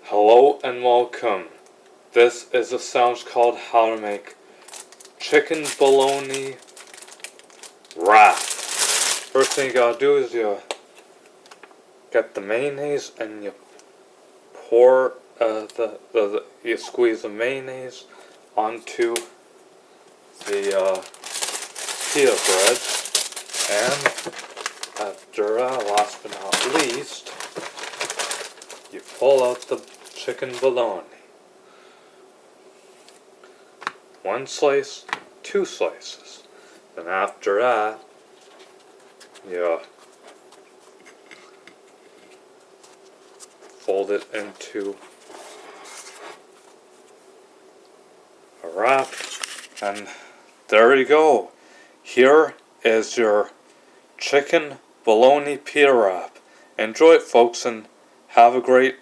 Hello and welcome. This is a sound called how to make chicken bologna wrap. First thing you gotta do is you get the mayonnaise and you pour you squeeze the mayonnaise onto the pita bread, and after last but not least, you pull out the chicken bologna. One slice, two slices. Then after that, you fold it into a wrap, and there you go. Here is your chicken bologna pita wrap. Enjoy it, folks, and have a great